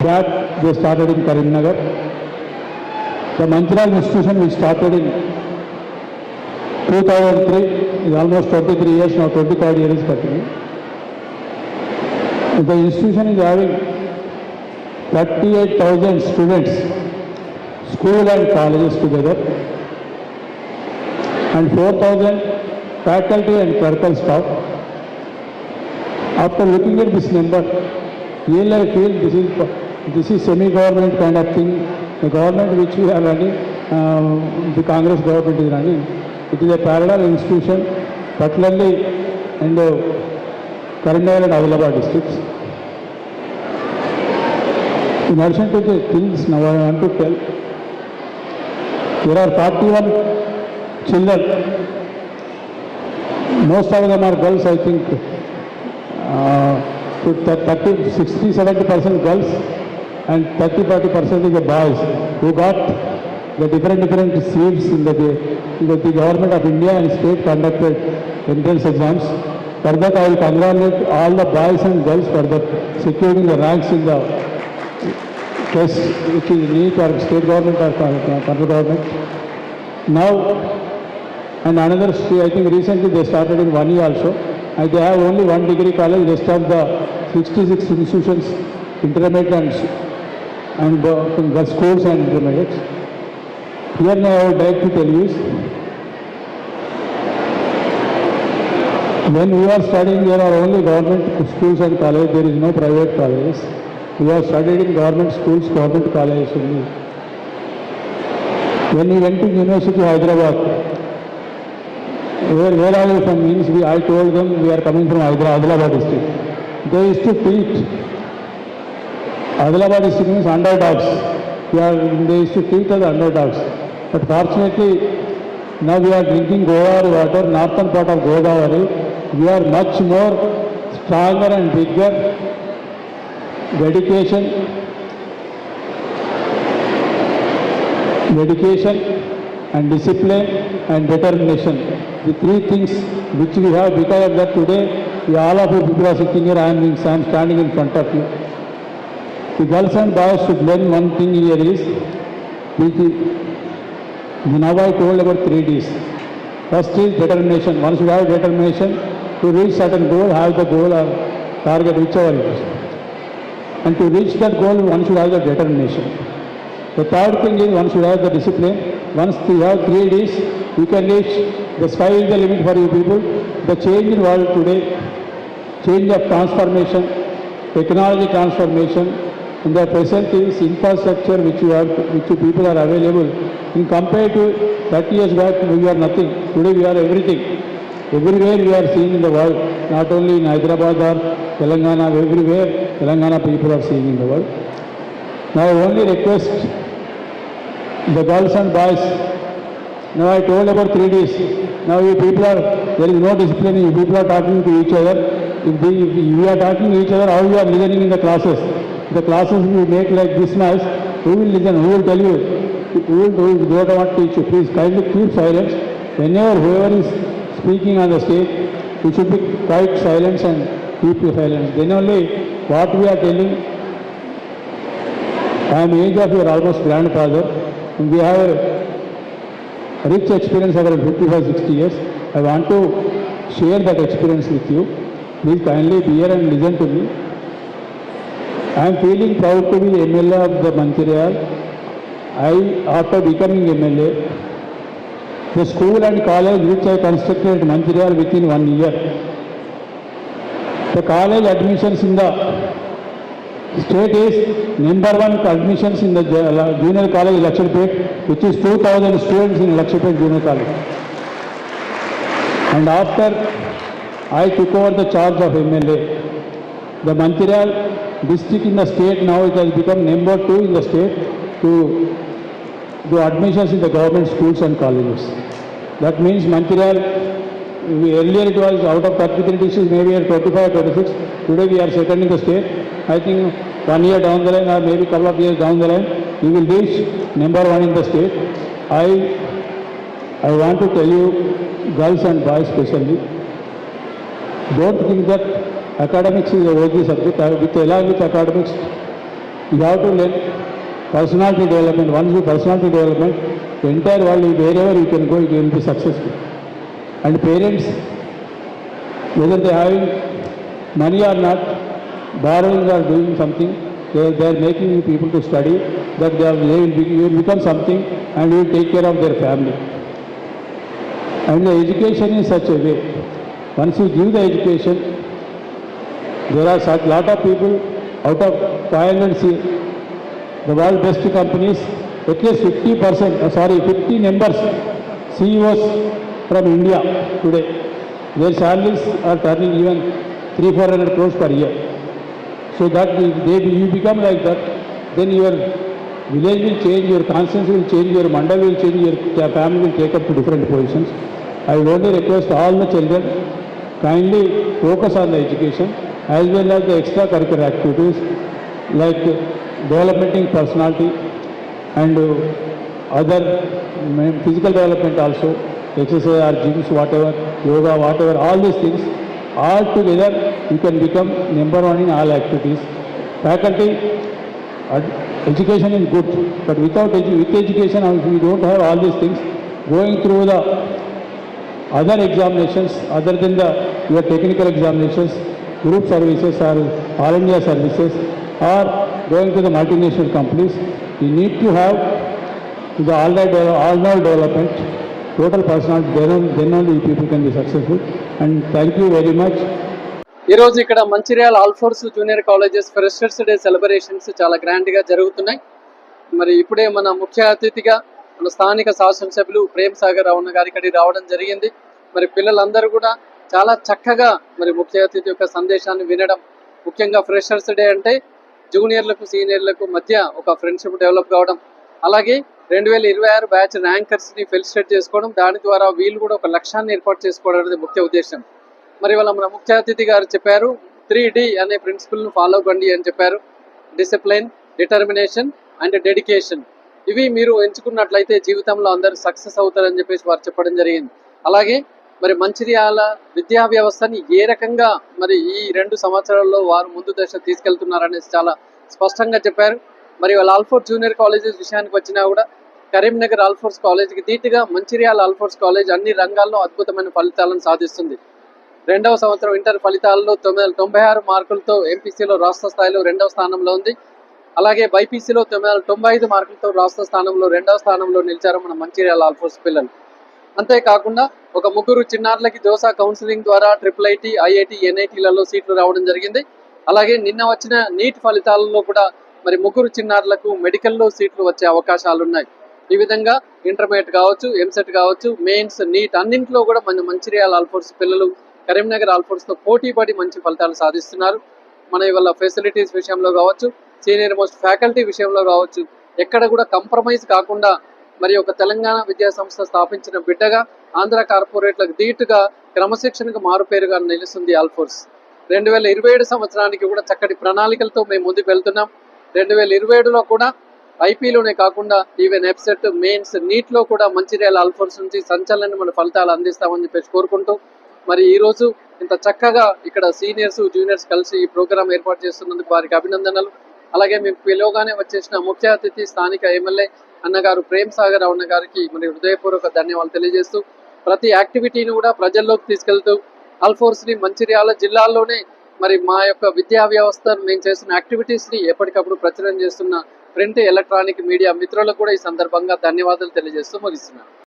That they started in Karimnagar. The Manchiral institution which started in 2003 is almost 23 years now, 23rd year is continuing. The institution is having 38,000 students, school and colleges together, and 4,000 faculty and clerical staff. After looking at this number, really I feel this is semi-government kind of thing. The government which we are running, the Congress government is running, it is a parallel institution, particularly in the Karimnagar and Adilabad districts. In addition to the things now I want to tell, there are 41 children. Most of them are girls, I think. 60-70% girls and 30-40% is the boys who got the different seats in the government of India and state conducted entrance exams. For that I will congratulate all the boys and girls for that securing the ranks in the test which is NEET or state government or central government. Now, and another, I think recently they started in 1 year also. And they have only one degree college, rest of the 66 institutions, intermediate and the schools and intermediates. Here now I would like to tell you, when we are studying, there are only government schools and colleges, there is no private colleges. We have studied in government schools, government colleges only. When we went to University of Hyderabad, where are you from means I told them we are coming from Adilabad district. They used to treat Adilabad district means underdogs. They used to treat us underdogs. But fortunately, now we are drinking Godavari water, northern part of Godavari. We are much more stronger and bigger. Dedication and discipline and determination. The three things which we have, because of that today, all of you people are sitting here, I am standing in front of you. The girls and boys should learn one thing here is, now I told about 3 Ds. First is determination. One should have determination to reach certain goal, have the goal or target, whichever it is. And to reach that goal, one should have the determination. The third thing is one should have the discipline. Once you have 3 Ds, you can reach, the sky is the limit for you people. The change in world today, change of transformation, technology transformation, in the present is infrastructure which you people are available. In compared to 30 years back, we are nothing. Today we are everything. Everywhere we are seen in the world, not only in Hyderabad or Telangana, everywhere Telangana people are seen in the world. Now I only request the girls and boys. Now I told about 3 Ds. Now you people there is no discipline, you people are talking to each other. If we are talking to each other, how you are listening in the classes? The classes we make like this noise, who will listen, who will tell you? Who don't want to teach you? Please kindly keep silence. Whenever whoever is speaking on the stage, you should be quite silent and keep your silence. Then only what we are telling, I am age of your almost grandfather. We have a rich experience over 55-60 years. I want to share that experience with you. Please kindly be here and listen to me. I am feeling proud to be MLA of the Manchirial. After becoming MLA, the school and college which I constructed at Manchirial within 1 year. The college admissions in the state is number 1 admissions in the junior college Lakshapet, which is 2,000 students in Lakshapet Junior College. And after I took over the charge of MLA, the Manchirial district in the state now it has become number 2 in the state to do admissions in the government schools and colleges. That means Manchirial, earlier it was out of 33 districts, maybe at 25 or 26. Today we are second in the state. I think 1 year down the line or maybe couple of years down the line, we will reach number 1 in the state. I want to tell you, girls and boys especially, don't think that academics is a OG subject. Along with academics, You have to learn personality development. Once you personality development, the entire world, wherever you can go, you will be successful. And parents, whether they are having money or not, borrowing or doing something, they are making people to study, that you will become something and you will take care of their family. And the education is such a way. Once you give the education, there are such lot of people out of 500 the world best companies, at least 50 members, CEOs from India today. Their salaries are turning even 300-400 crores per year. So that you become like that, then your village will change, your conscience will change, your mandal will change, your family will take up to different positions. I would only request all the children, kindly focus on the education as well as the extracurricular activities like developing personality and other physical development also, exercise or gyms, whatever, yoga, whatever, all these things, all together you can become number one in all activities. Faculty, education is good, but with education, if we don't have all these things, going through the other examinations, other than your technical examinations, group services or all India services, or going to the multinational companies, you need to have the all-round development, total personality, then only people can be successful. And thank you very much. ఈ రోజు ఇక్కడ Mancherial Alphores junior colleges freshers day celebrations చాలా grand గా జరుగుతున్నాయి. మరి ఇప్పుడే మన ముఖ్య అతిథిగా మన స్థానిక శాసనసభ్యులు ప్రేమ్ సాగర్ రావణ గారి ఇక్కడికి రావడం జరిగింది. మరి పిల్లలందరూ కూడా చాలా చక్కగా మరి ముఖ్య అతిథి యొక్క సందేశాన్ని వినడం, ముఖ్యంగా ఫ్రెషర్స్ డే అంటే జూనియర్లకు సీనియర్లకు మధ్య ఒక ఫ్రెండ్షిప్ డెవలప్ కావడం, అలాగే 2026 బ్యాచ్ ర్యాంకర్స్ని ఫెలిసిటేట్ చేసుకోవడం, దాని ద్వారా వీళ్ళు కూడా ఒక లక్ష్యాన్ని ఏర్పాటు చేసుకోవడం అనేది ముఖ్య ఉద్దేశం. మరి వాళ్ళ మన ముఖ్య అతిథి గారు చెప్పారు 3D అనే ప్రిన్సిపల్ను ఫాలో కండి అని చెప్పారు. Discipline, determination and dedication. ఇవి మీరు ఎంచుకున్నట్లయితే జీవితంలో అందరూ సక్సెస్ అవుతారని చెప్పేసి వారు చెప్పడం జరిగింది. అలాగే మరి మంచిర్యాల విద్యా వ్యవస్థని ఏ రకంగా మరి ఈ 2 సంవత్సరాల్లో వారు ముందు దశ తీసుకెళ్తున్నారనేసి చాలా స్పష్టంగా చెప్పారు. మరి వాళ్ళ ఆల్ఫోర్స్ జూనియర్ కాలేజెస్ విషయానికి వచ్చినా కూడా కరీంనగర్ ఆల్ఫోర్స్ కాలేజ్కి ధీటుగా మంచిర్యాల ఆల్ఫోర్స్ కాలేజ్ అన్ని రంగాల్లో అద్భుతమైన ఫలితాలను సాధిస్తుంది. 2వ సంవత్సరం ఇంటర్ ఫలితాల్లో 96 మార్కులతో ఎంపీసీలో రాష్ట్ర స్థాయిలో 2వ స్థానంలో ఉంది. అలాగే బైపీసీలో 95 మార్కులతో రాష్ట్ర స్థానంలో 2వ స్థానంలో నిలిచారు మన మంచిర్యాల ఆల్ఫోర్స్ పిల్లలు. అంతేకాకుండా ఒక 3 చిన్నారులకి దోసా కౌన్సిలింగ్ ద్వారా IIIT, IIT, NITలలో సీట్లు రావడం జరిగింది. అలాగే నిన్న వచ్చిన నీట్ ఫలితాలలో కూడా మరి 3 చిన్నారులకు మెడికల్లో సీట్లు వచ్చే అవకాశాలు ఉన్నాయి. ఈ విధంగా ఇంటర్మీడియట్ కావచ్చు, ఎంసెట్ కావచ్చు, మెయిన్స్, నీట్ అన్నింటిలో కూడా మన మంచిర్యాల ఆల్ఫోర్స్ పిల్లలు కరీంనగర్ ఆల్ఫోర్స్తో పోటీ పడి మంచి ఫలితాలు సాధిస్తున్నారు. మన ఇవాళ ఫెసిలిటీస్ విషయంలో కావచ్చు, సీనియర్ మోస్ట్ ఫ్యాకల్టీ విషయంలో కావచ్చు, ఎక్కడ కూడా కంప్రమైజ్ కాకుండా మరి ఒక తెలంగాణ విద్యా సంస్థ స్థాపించిన బిడ్డగా ఆంధ్ర కార్పొరేట్లకు ధీటుగా క్రమశిక్షణకు మారుపేరుగా నిలుస్తుంది ఆల్ఫోర్స్. 2027 సంవత్సరానికి కూడా చక్కటి ప్రణాళికలతో మేము ముందుకు వెళ్తున్నాం. 2027లో కూడా ఐపీలోనే కాకుండా ఈవెన్ ఎఫ్సెట్, మెయిన్స్, నీట్లో కూడా మంచిర్యాల ఆల్ఫోర్స్ నుంచి సంచలనమైన ఫలితాలు అందిస్తామని చెప్పేసి కోరుకుంటూ మరి ఈరోజు ఇంత చక్కగా ఇక్కడ సీనియర్స్, జూనియర్స్ కలిసి ఈ ప్రోగ్రాం ఏర్పాటు చేస్తున్నందుకు వారికి అభినందనలు. అలాగే మేము పిలువగానే వచ్చేసిన ముఖ్య అతిథి స్థానిక ఎమ్మెల్యే అన్నగారు ప్రేమ్ సాగర్ రావణ గారికి మరి హృదయపూర్వక ధన్యవాదాలు తెలియజేస్తూ ప్రతి యాక్టివిటీని కూడా ప్రజల్లోకి తీసుకెళ్తూ ఆల్ఫోర్స్ని మంచిర్యాల జిల్లాలోనే మరి మా యొక్క విద్యా వ్యవస్థ మేము చేస్తున్న యాక్టివిటీస్ని ఎప్పటికప్పుడు ప్రచురణ చేస్తున్న ప్రింట్, ఎలక్ట్రానిక్ మీడియా మిత్రులకు కూడా ఈ సందర్భంగా ధన్యవాదాలు తెలియజేస్తూ ముగిస్తున్నాను.